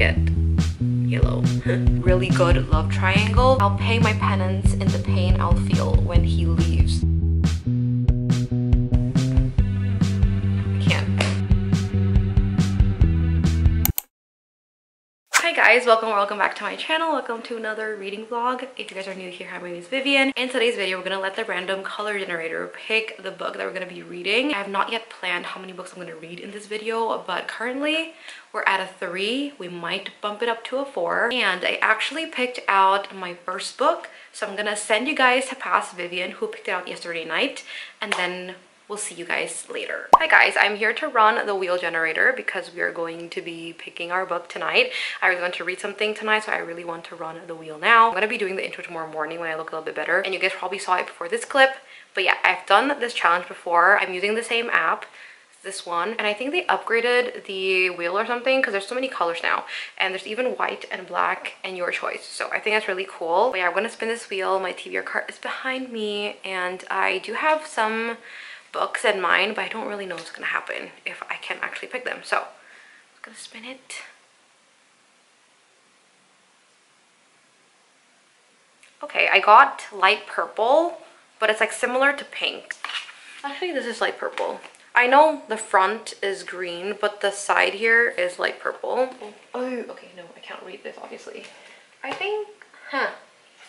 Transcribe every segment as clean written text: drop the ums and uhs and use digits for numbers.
get yellow. Really good love triangle. I'll pay my penance in the pain I'll feel when he leaves. I can't. Hi guys, welcome back to my channel. Welcome to another reading vlog. If you guys are new here, hi, my name is Vivian. In today's video, we're gonna let the random color generator pick the book that we're gonna be reading. I have not yet planned how many books I'm gonna read in this video, but currently we're at a 3. We might bump it up to a 4. And I actually picked out my first book, so I'm gonna send you guys past Vivian, who picked it out yesterday night, and then we'll see you guys later. Hi guys, I'm here to run the wheel generator because we are going to be picking our book tonight. I was going to read something tonight, so I really want to run the wheel now. I'm gonna be doing the intro tomorrow morning when I look a little bit better, and you guys probably saw it before this clip. But yeah, I've done this challenge before. I'm using the same app, this one, and I think they upgraded the wheel or something because there's so many colors now, and there's even white and black and your choice, so I think that's really cool. But yeah, I'm gonna spin this wheel. My TBR cart is behind me, and I do have some books in mind, but I don't really know what's gonna happen if I can actually pick them. So I'm gonna spin it. Okay, I got light purple, but it's like similar to pink. Actually, this is light purple. I know the front is green, but the side here is light purple. Oh, okay, no, I can't read this, obviously. I think,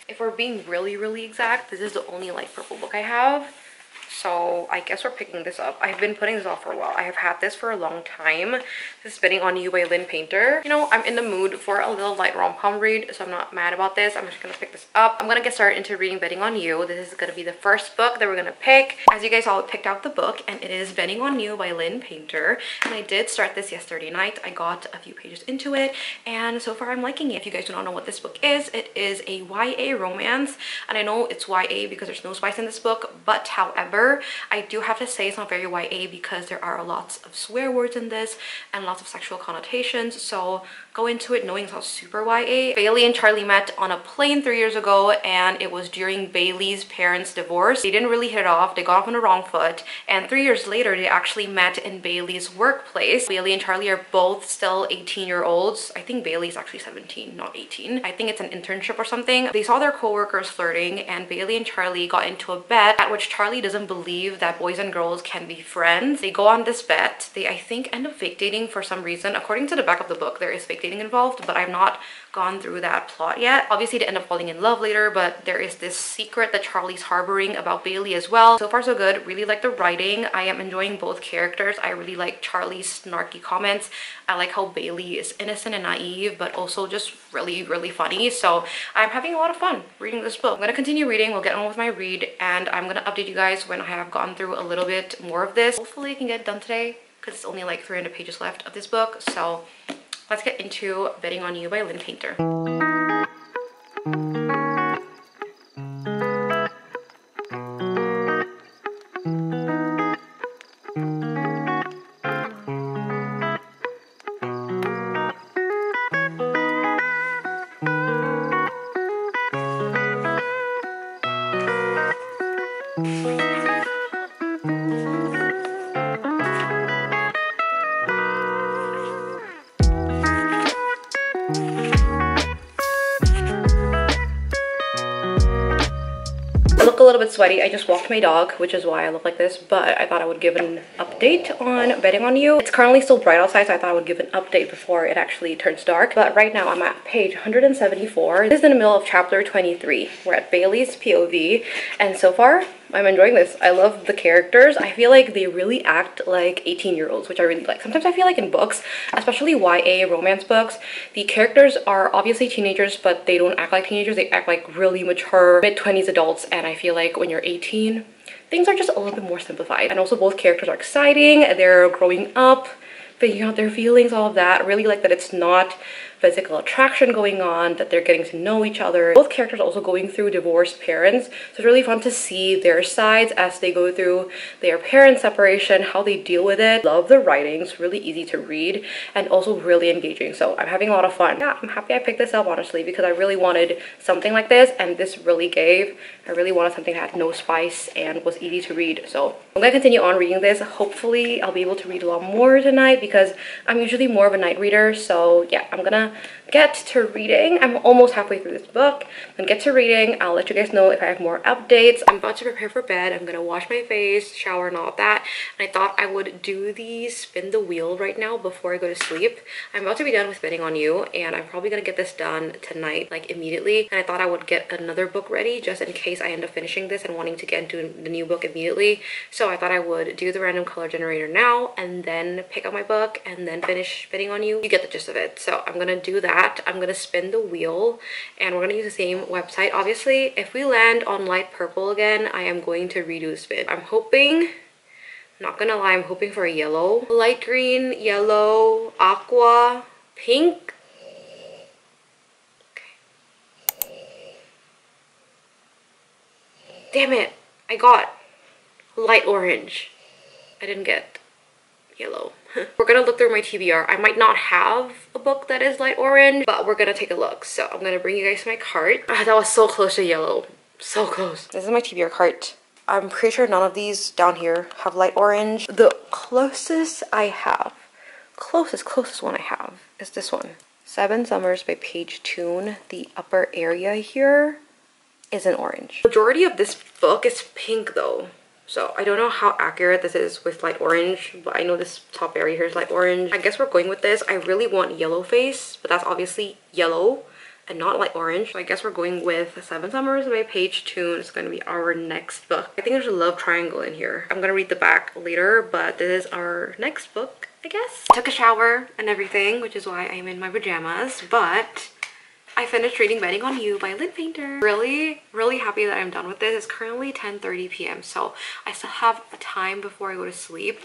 if we're being really exact, this is the only light purple book I have. So I guess we're picking this up. I've been putting this off for a while. I have had this for a long time. This is Betting on You by Lynn Painter. You know, I'm in the mood for a little light rom-com read, so I'm not mad about this. I'm just gonna pick this up. I'm gonna get started into reading Betting on You. This is gonna be the first book that we're gonna pick. As you guys saw, I picked out the book, and it is Betting on You by Lynn Painter. And I did start this yesterday night. I got a few pages into it, and so far I'm liking it. If you guys do not know what this book is, it is a YA romance. And I know it's YA because there's no spice in this book, but however, I do have to say it's not very YA because there are lots of swear words in this and lots of sexual connotations, so go into it knowing it's not super YA. Bailey and Charlie met on a plane 3 years ago, and it was during Bailey's parents' divorce. They didn't really hit it off. They got off on the wrong foot, and 3 years later they actually met in Bailey's workplace. Bailey and Charlie are both still 18-year-olds. I think Bailey's actually 17, not 18. I think it's an internship or something. They saw their co-workers flirting, and Bailey and Charlie got into a bet at which Charlie doesn't believe that boys and girls can be friends. They go on this bet. They, I think, end up fake dating for some reason. According to the back of the book, there is fake dating involved, but I've not gone through that plot yet. Obviously they end up falling in love later, but there is this secret that Charlie's harboring about Bailey as well. So far so good. Really like the writing. I am enjoying both characters. I really like Charlie's snarky comments. I like how Bailey is innocent and naive, but also just really funny. So I'm having a lot of fun reading this book. I'm gonna continue reading. We'll get on with my read, and I'm gonna update you guys when I have gone through a little bit more of this. Hopefully I can get it done today because it's only like 300 pages left of this book. So let's get into Betting on You by Lynn Painter. A little bit sweaty. I just walked my dog, which is why I look like this, but I thought I would give an update on Betting on You. It's currently still bright outside, so I thought I would give an update before it actually turns dark. But right now I'm at page 174. This is in the middle of chapter 23. We're at Bailey's POV, and so far I'm enjoying this. I love the characters. I feel like they really act like 18-year-olds, which I really like. Sometimes I feel like in books, especially YA romance books, the characters are obviously teenagers, but they don't act like teenagers. They act like really mature mid-20s adults, and I feel like when you're 18, things are just a little bit more simplified. And also both characters are exciting. They're growing up, figuring out their feelings, all of that. I really like that it's not physical attraction going on, that they're getting to know each other. Both characters are also going through divorced parents, so it's really fun to see their sides as they go through their parent separation, how they deal with it. Love the writing. It's really easy to read and also really engaging, so I'm having a lot of fun. Yeah, I'm happy I picked this up, honestly, because I really wanted something like this, and this really gave. I really wanted something that had no spice and was easy to read, so I'm gonna continue on reading this. Hopefully I'll be able to read a lot more tonight because I'm usually more of a night reader, so yeah, I'm gonna get to reading. I'm almost halfway through this book. I'm gonna get to reading. I'll let you guys know if I have more updates. I'm about to prepare for bed. I'm gonna wash my face, shower, and all of that. And I thought I would do the spin the wheel right now before I go to sleep. I'm about to be done with Betting on You, and I'm probably gonna get this done tonight, like immediately. And I thought I would get another book ready just in case I end up finishing this and wanting to get into the new book immediately. So I thought I would do the random color generator now and then pick up my book and then finish Betting on You. You get the gist of it. So I'm gonna do that. I'm gonna spin the wheel and we're gonna use the same website. Obviously, if we land on light purple again, I am going to redo the spin. I'm hoping, not gonna lie, I'm hoping for a yellow. Light green, yellow, aqua, pink. Damn it, I got light orange. I didn't get yellow. We're gonna look through my TBR. I might not have a book that is light orange, but we're gonna take a look. So I'm gonna bring you guys my cart. That was so close to yellow. So close. This is my TBR cart. I'm pretty sure none of these down here have light orange. The closest I have, closest one I have is this one. Seven Summers by Paige Toon. The upper area here is an orange. Majority of this book is pink though. So I don't know how accurate this is with light orange, but I know this top area here is light orange. I guess we're going with this. I really want yellow face, but that's obviously yellow and not light orange. So I guess we're going with Seven Summers by Paige Toon. It's going to be our next book. I think there's a love triangle in here. I'm going to read the back later, but this is our next book, I guess. I took a shower and everything, which is why I'm in my pajamas, but I finished reading Betting on You by Lynn Painter. Really happy that I'm done with this. It's currently 10:30 p.m. so I still have time before I go to sleep,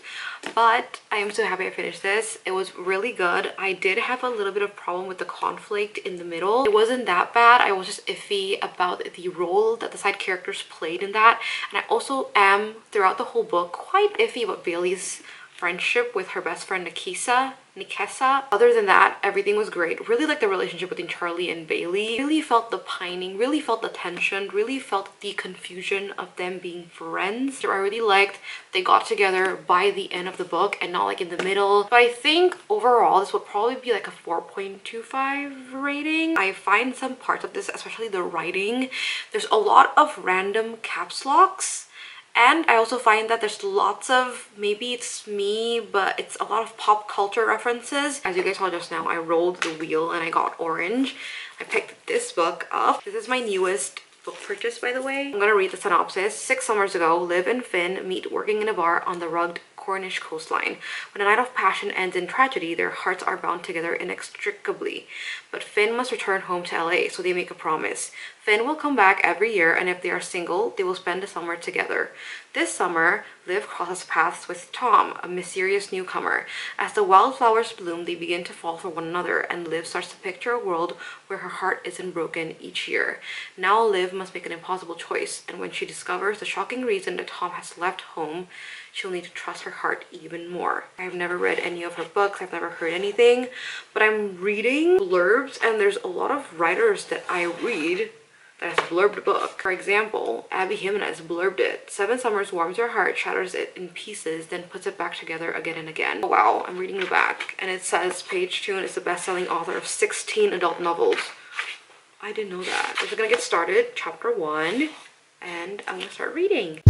but I am so happy I finished this. It was really good. I did have a little bit of problem with the conflict in the middle. It wasn't that bad. I was just iffy about the role that the side characters played in that, and I also am throughout the whole book quite iffy about Bailey's friendship with her best friend Nikesa. Other than that, everything was great. Really liked the relationship between Charlie and Bailey. Really felt the pining, really felt the tension, really felt the confusion of them being friends. I really liked they got together by the end of the book and not like in the middle. But I think overall this would probably be like a 4.25 rating. I find some parts of this, especially the writing, there's a lot of random caps locks. And I also find that there's lots of, maybe it's me, but it's a lot of pop culture references. As you guys saw just now, I rolled the wheel and I got orange. I picked this book up. This is my newest book purchase, by the way. I'm gonna read the synopsis. 6 summers ago, Liv and Finn meet working in a bar on the rugged Cornish coastline. When a night of passion ends in tragedy, their hearts are bound together inextricably. But Finn must return home to LA, so they make a promise. Finn will come back every year, and if they are single, they will spend the summer together. This summer, Liv crosses paths with Tom, a mysterious newcomer. As the wildflowers bloom, they begin to fall for one another, and Liv starts to picture a world where her heart isn't broken each year. Now Liv must make an impossible choice, and when she discovers the shocking reason that Tom has left home, she'll need to trust her heart even more. I've never read any of her books, I've never heard anything, but I'm reading blurbs, and there's a lot of writers that I read that has blurbed a book. For example, Abby Jimenez blurbed it. 7 summers warms your heart, shatters it in pieces, then puts it back together again and again. Oh, wow, I'm reading the back, and it says Paige Toon is the best-selling author of 16 adult novels. I didn't know that. So we're gonna get started, chapter 1, and I'm gonna start reading.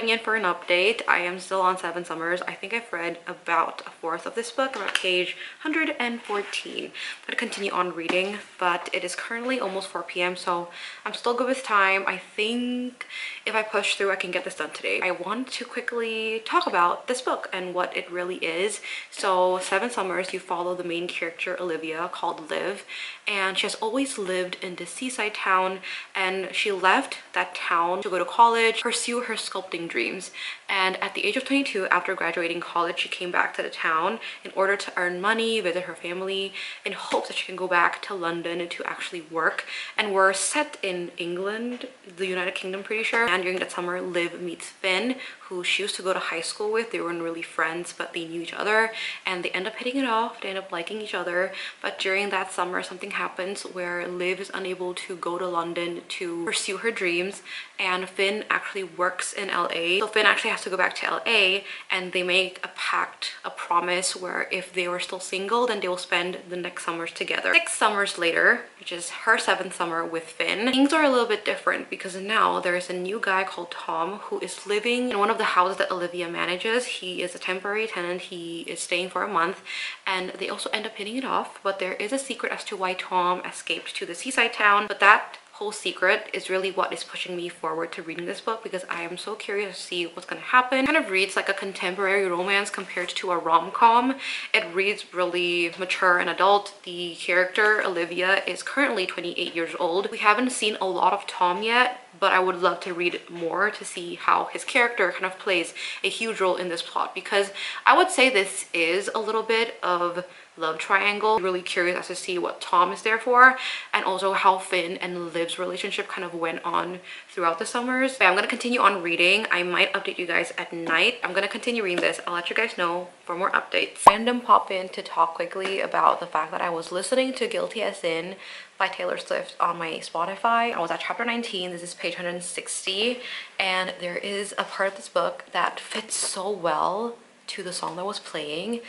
In for an update. I am still on 7 Summers. I think I've read about a fourth of this book. I'm at page 114. I'm gonna continue on reading, but it is currently almost 4 p.m. so I'm still good with time. I think if I push through, I can get this done today. I want to quickly talk about this book and what it really is. So 7 Summers, you follow the main character Olivia, called Liv, and she has always lived in this seaside town, and she left that town to go to college, pursue her sculpting dreams. friends, and at the age of 22, after graduating college, she came back to the town in order to earn money, visit her family, in hopes that she can go back to London to actually work. And we're set in England, the United Kingdom, pretty sure. And during that summer, Liv meets Finn, who she used to go to high school with. They weren't really friends, but they knew each other, and they end up hitting it off. They end up liking each other. But during that summer, something happens where Liv is unable to go to London to pursue her dreams, and Finn actually works in LA. So Finn actually has to go back to LA, and they make a pact, a promise, where if they were still single, then they will spend the next summers together. 6 summers later, which is her 7th summer with Finn, things are a little bit different because now there is a new guy called Tom who is living in one of the houses that Olivia manages. He is a temporary tenant. He is staying for a month, and they also end up hitting it off. But there is a secret as to why Tom escaped to the seaside town, but that whole secret is really what is pushing me forward to reading this book, because I am so curious to see what's going to happen. It kind of reads like a contemporary romance compared to a rom-com. It reads really mature and adult. The character Olivia is currently 28 years old. We haven't seen a lot of Tom yet, but I would love to read more to see how his character kind of plays a huge role in this plot, because I would say this is a little bit of love triangle. Really curious as to see what Tom is there for, and also how Finn and Liv's relationship kind of went on throughout the summers. But I'm gonna continue on reading. I might update you guys at night. I'm gonna continue reading this. I'll let you guys know for more updates. Random pop in to talk quickly about the fact that I was listening to Guilty as Sin by Taylor Swift on my Spotify. I was at chapter 19. This is page 160, and there is a part of this book that fits so well to the song that was playing,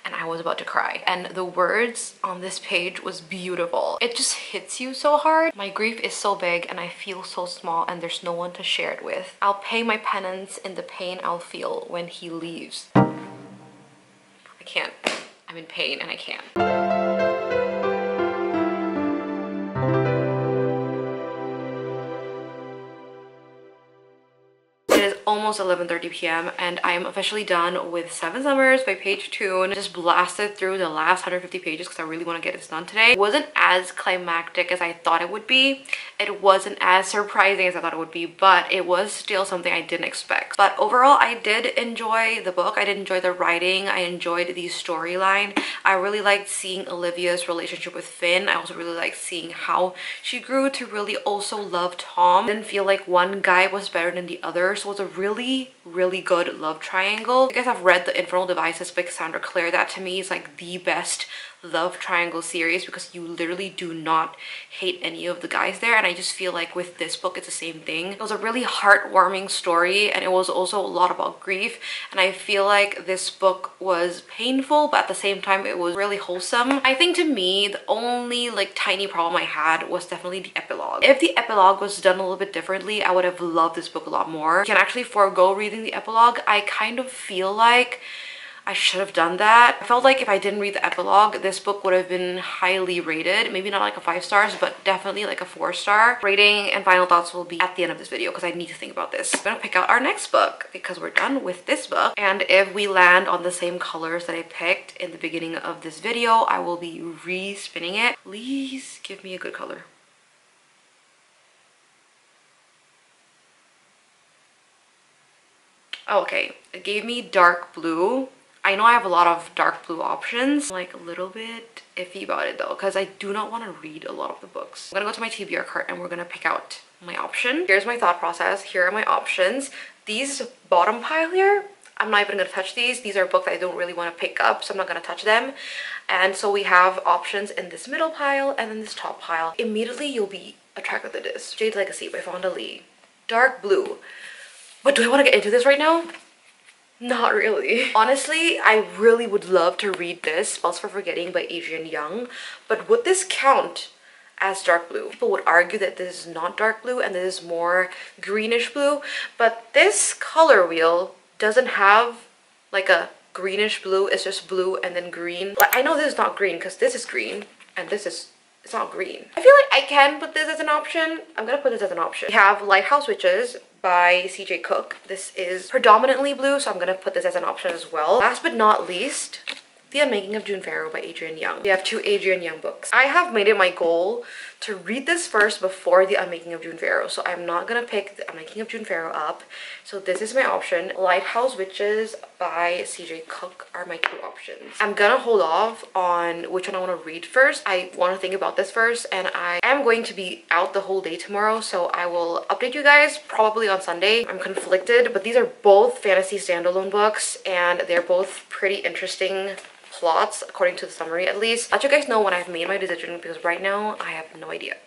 and I was about to cry. And the words on this page was beautiful. It just hits you so hard. My grief is so big and I feel so small, and there's no one to share it with. I'll pay my penance in the pain I'll feel when he leaves. I can't. I'm in pain and I can't. Almost 11:30 p.m. and I am officially done with 7 Summers by Paige Toon. Just blasted through the last 150 pages because I really want to get this done today. It wasn't as climactic as I thought it would be. It wasn't as surprising as I thought it would be, but it was still something I didn't expect. But overall, I did enjoy the book. I did enjoy the writing. I enjoyed the storyline. I really liked seeing Olivia's relationship with Finn. I also really liked seeing how she grew to really also love Tom. I didn't feel like one guy was better than the other, so it was a really good love triangle. I guess I've read The Infernal Devices by Cassandra Clare. That to me is like the best love triangle series, because you literally do not hate any of the guys there, and I just feel like with this book it's the same thing. It was a really heartwarming story, and it was also a lot about grief, and I feel like this book was painful, but at the same time it was really wholesome. I think to me the only like tiny problem I had was definitely the epilogue. If the epilogue was done a little bit differently, I would have loved this book a lot more. You can actually forego reading the epilogue. I kind of feel like I should have done that. I felt like if I didn't read the epilogue, this book would have been highly rated. Maybe not like a 5 stars, but definitely like a 4-star. Rating and final thoughts will be at the end of this video because I need to think about this. I'm gonna pick out our next book because we're done with this book. And if we land on the same colors that I picked in the beginning of this video, I will be re-spinning it. Please give me a good color. Oh, okay, it gave me dark blue. I know I have a lot of dark blue options. I'm like a little bit iffy about it though, because I do not want to read a lot of the books. I'm gonna go to my TBR cart and we're gonna pick out my option. Here's my thought process. Here are my options. These bottom pile here, I'm not even gonna touch these. These are books I don't really want to pick up, so I'm not gonna touch them. And so we have options in this middle pile and then this top pile. Immediately you'll be attracted to this. Jade's Legacy by Fonda Lee. Dark blue. But do I want to get into this right now? Not really. Honestly, I really would love to read this, Spells for Forgetting by Adrienne Young, but would this count as dark blue? People would argue that this is not dark blue and this is more greenish blue, but this color wheel doesn't have like a greenish blue. It's just blue and then green. Like, I know this is not green because this is green and this is, it's not green. I feel like I can put this as an option. I'm gonna put this as an option. We have Lighthouse Witches by CJ Cook. This is predominantly blue, so I'm gonna put this as an option as well. Last but not least, The Unmaking of June Farrow by Adrienne Young. We have 2 Adrienne Young books. I have made it my goal to read this first before the Unmaking of June Farrow. So I'm not gonna pick the Unmaking of June Farrow up. So this is my option. Lighthouse Witches by CJ Cook are my two options. I'm gonna hold off on which one I want to read first. I want to think about this first, and I am going to be out the whole day tomorrow, so I will update you guys probably on Sunday. I'm conflicted, but these are both fantasy standalone books, and they're both pretty interesting plots according to the summary at least. I'll let you guys know when I've made my decision, because right now I have no idea.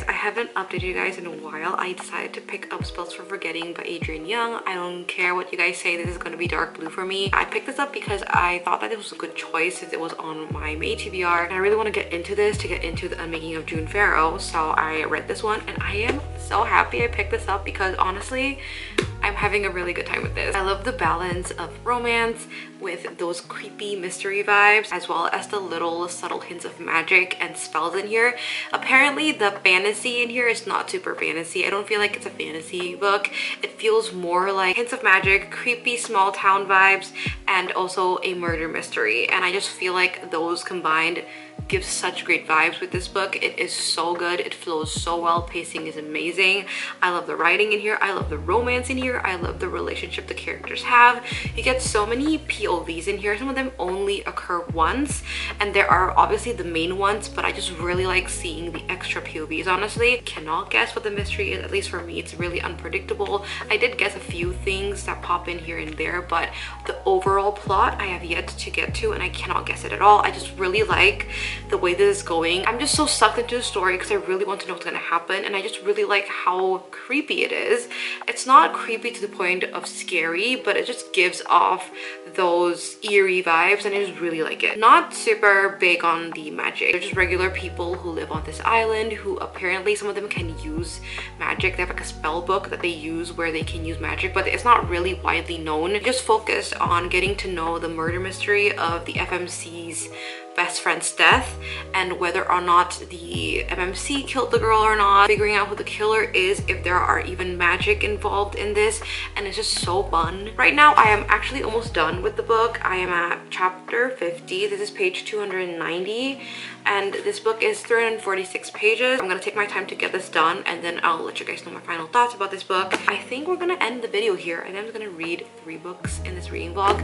I haven't updated you guys in a while. I decided to pick up Spells for Forgetting by Adrienne Young. I don't care what you guys say, this is going to be dark blue for me. I picked this up because I thought that it was a good choice since it was on my May TBR, and I really want to get into this to get into the Unmaking of June Farrow. So I read this one, and I am so happy I picked this up because honestly I'm having a really good time with this. I love the balance of romance with those creepy mystery vibes, as well as the little subtle hints of magic and spells in here. Apparently the fantasy in here is not super fantasy. I don't feel like it's a fantasy book. It feels more like hints of magic, creepy small town vibes, and also a murder mystery. And I just feel like those combined gives such great vibes with this book. It is so good. It flows so well. Pacing is amazing. I love the writing in here. I love the romance in here. I love the relationship the characters have. You get so many POVs in here. Some of them only occur once, and there are obviously the main ones, but I just really like seeing the extra POVs. Honestly, cannot guess what the mystery is. At least for me, it's really unpredictable. I did guess a few things that pop in here and there, but the overall plot I have yet to get to, and I cannot guess it at all. I just really like the way this is going. I'm just so sucked into the story because I really want to know what's gonna happen, and I just really like how creepy it is. It's not creepy to the point of scary, but it just gives off those eerie vibes, and I just really like it. Not super big on the magic. They're just regular people who live on this island who apparently some of them can use magic. They have like a spell book that they use where they can use magic, but it's not really widely known. Just focused on getting to know the murder mystery of the FMC's best friend's death, and whether or not the MMC killed the girl or not, figuring out who the killer is, if there are even magic involved in this, and it's just so fun. Right now I am actually almost done with the book. I am at chapter 50. This is page 290, and this book is 346 pages. I'm gonna take my time to get this done, and then I'll let you guys know my final thoughts about this book. I think we're gonna end the video here, and I'm just gonna read 3 books in this reading vlog.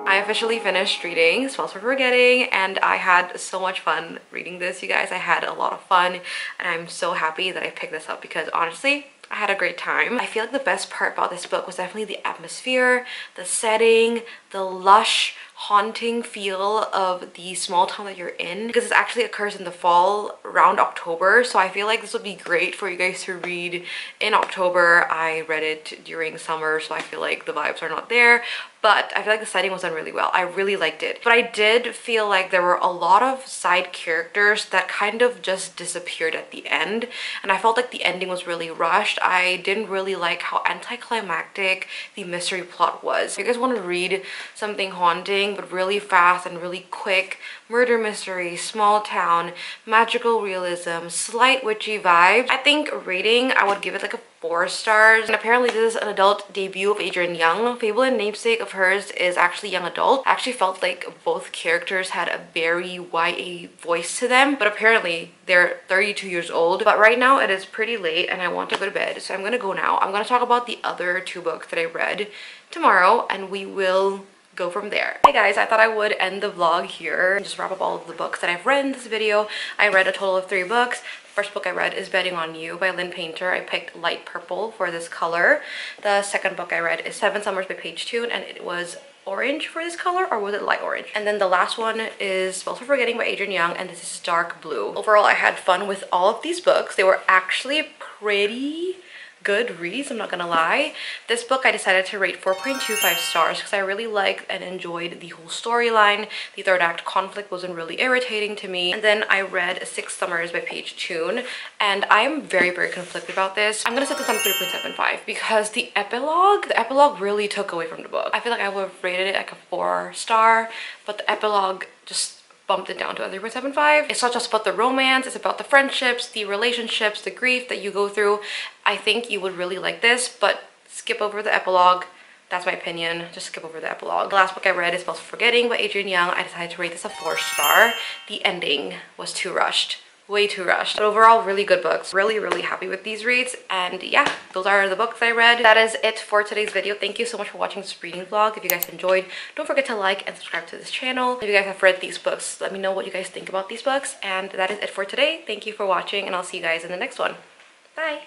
I officially finished reading Spells for Forgetting, and I had so much fun reading this, you guys. I had a lot of fun, and I'm so happy that I picked this up because honestly, I had a great time. I feel like the best part about this book was definitely the atmosphere, the setting, the lush, haunting feel of the small town that you're in, because this actually occurs in the fall around October, so I feel like this would be great for you guys to read in October. I read it during summer, so I feel like the vibes are not there, but I feel like the setting was done really well. I really liked it, but I did feel like there were a lot of side characters that kind of just disappeared at the end, and I felt like the ending was really rushed. I didn't really like how anticlimactic the mystery plot was. If you guys want to read something haunting but really fast and really quick, murder mystery, small town, magical realism, slight witchy vibes, I think rating, I would give it like a 4 stars. And apparently this is an adult debut of Adrienne Young. Fable and Namesake of hers is actually young adult. I actually felt like both characters had a very YA voice to them, but apparently they're 32 years old. But right now it is pretty late and I want to go to bed, so I'm gonna go now. I'm gonna talk about the other 2 books that I read tomorrow, and we will go from there. Hey guys, I thought I would end the vlog here and just wrap up all of the books that I've read in this video. I read a total of 3 books. The first book I read is Betting on You by Lynn Painter. I picked light purple for this color. The second book I read is Seven Summers by Paige Toon, and it was orange for this color, or was it light orange? And then the last one is Spells for Forgetting by Adrienne Young, and this is dark blue. Overall, I had fun with all of these books. They were actually pretty good reads, I'm not gonna lie. This book I decided to rate 4.25 stars because I really liked and enjoyed the whole storyline. The third act conflict wasn't really irritating to me. And then I read Six Summers by Paige Toon, and I'm very conflicted about this. I'm gonna set this on 3.75 because the epilogue really took away from the book. I feel like I would have rated it like a 4-star, but the epilogue just bumped it down to a 3.75. It's not just about the romance, it's about the friendships, the relationships, the grief that you go through. I think you would really like this, but skip over the epilogue. That's my opinion. Just skip over the epilogue. The last book I read is Spells of Forgetting by Adrienne Young. I decided to rate this a 4-star. The ending was too rushed. Way too rushed. But overall, really good books. Really happy with these reads. And yeah, those are the books I read. That is it for today's video. Thank you so much for watching this reading vlog. If you guys enjoyed, don't forget to like and subscribe to this channel. If you guys have read these books, let me know what you guys think about these books. And that is it for today. Thank you for watching, and I'll see you guys in the next one. Bye!